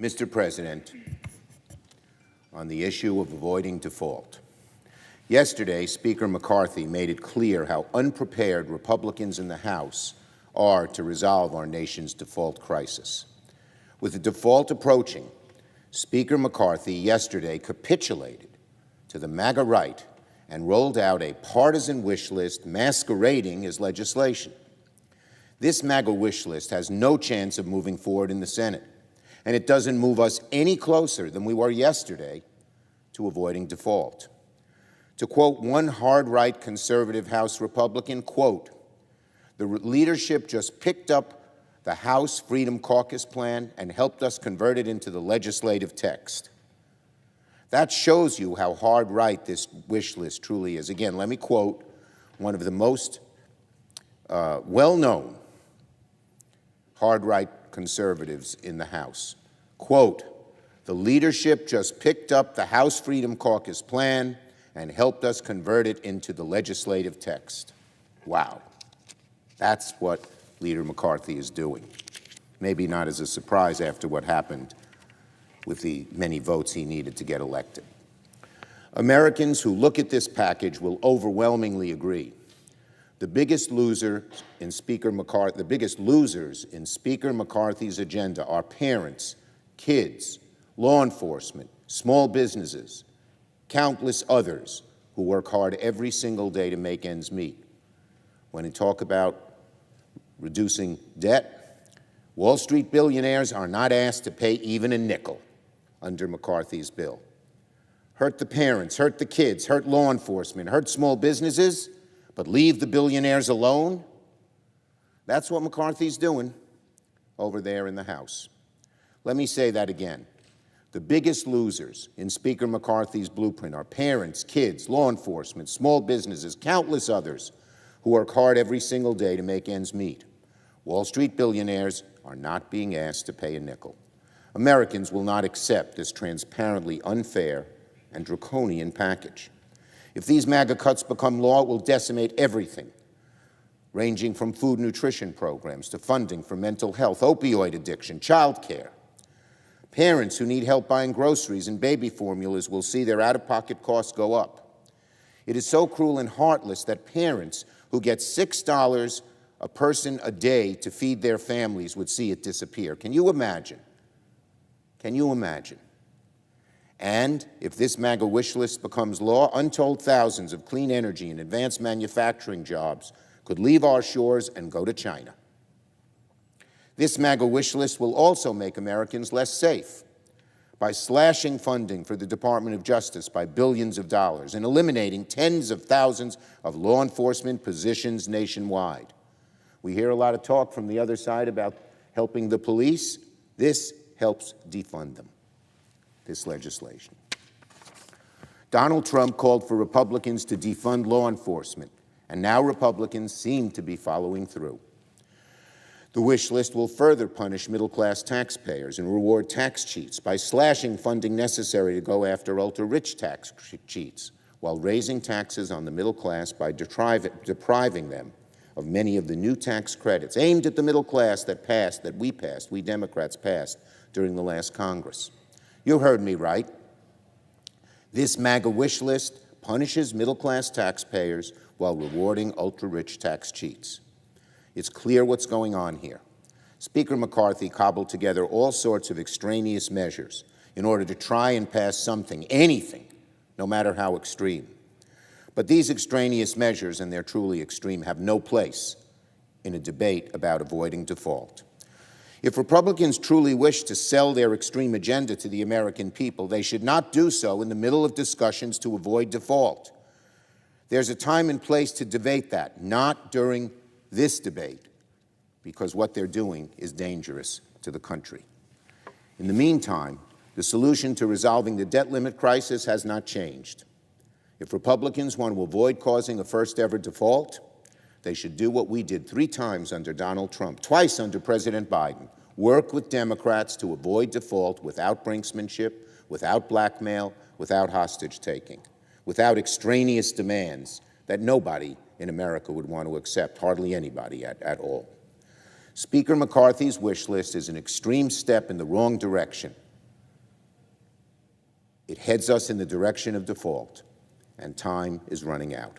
Mr. President, on the issue of avoiding default. Yesterday, Speaker McCarthy made it clear how unprepared Republicans in the House are to resolve our nation's default crisis. With the default approaching, Speaker McCarthy yesterday capitulated to the MAGA right and rolled out a partisan wish list masquerading as legislation. This MAGA wish list has no chance of moving forward in the Senate, and it doesn't move us any closer than we were yesterday to avoiding default. To quote one hard-right conservative House Republican, quote, "The leadership just picked up the House Freedom Caucus plan and helped us convert it into the legislative text." That shows you how hard-right this wish list truly is. Again, let me quote one of the most well-known hard-right conservatives in the House. Quote, "The leadership just picked up the House Freedom Caucus plan and helped us convert it into the legislative text." Wow. That's what Leader McCarthy is doing. Maybe not as a surprise after what happened with the many votes he needed to get elected. Americans who look at this package will overwhelmingly agree. The biggest losers in Speaker McCarthy's agenda are parents, kids, law enforcement, small businesses, countless others who work hard every single day to make ends meet. When you talk about reducing debt, Wall Street billionaires are not asked to pay even a nickel under McCarthy's bill. Hurt the parents, hurt the kids, hurt law enforcement, hurt small businesses, but leave the billionaires alone? That's what McCarthy's doing over there in the House. Let me say that again. The biggest losers in Speaker McCarthy's blueprint are parents, kids, law enforcement, small businesses, countless others who work hard every single day to make ends meet. Wall Street billionaires are not being asked to pay a nickel. Americans will not accept this transparently unfair and draconian package. If these MAGA cuts become law, it will decimate everything, ranging from food nutrition programs to funding for mental health, opioid addiction, child care. Parents who need help buying groceries and baby formulas will see their out-of-pocket costs go up. It is so cruel and heartless that parents who get $6 a person a day to feed their families would see it disappear. Can you imagine? Can you imagine? And if this MAGA wish list becomes law, untold thousands of clean energy and advanced manufacturing jobs could leave our shores and go to China. This MAGA wish list will also make Americans less safe by slashing funding for the Department of Justice by billions of dollars and eliminating tens of thousands of law enforcement positions nationwide. We hear a lot of talk from the other side about helping the police. This helps defund them, this legislation. Donald Trump called for Republicans to defund law enforcement, and now Republicans seem to be following through. The wish list will further punish middle-class taxpayers and reward tax cheats by slashing funding necessary to go after ultra-rich tax cheats, while raising taxes on the middle class by depriving them of many of the new tax credits aimed at the middle class that we Democrats passed during the last Congress. You heard me right. This MAGA wish list punishes middle-class taxpayers while rewarding ultra-rich tax cheats. It's clear what's going on here. Speaker McCarthy cobbled together all sorts of extraneous measures in order to try and pass something, anything, no matter how extreme. But these extraneous measures, and they're truly extreme, have no place in a debate about avoiding default. If Republicans truly wish to sell their extreme agenda to the American people, they should not do so in the middle of discussions to avoid default. There's a time and place to debate that, not during this debate, because what they're doing is dangerous to the country. In the meantime, the solution to resolving the debt limit crisis has not changed. If Republicans want to avoid causing a first-ever default, they should do what we did 3 times under Donald Trump, twice under President Biden: work with Democrats to avoid default without brinksmanship, without blackmail, without hostage-taking, without extraneous demands that nobody in America would want to accept, hardly anybody at all. Speaker McCarthy's wish list is an extreme step in the wrong direction, It heads us in the direction of default, and time is running out.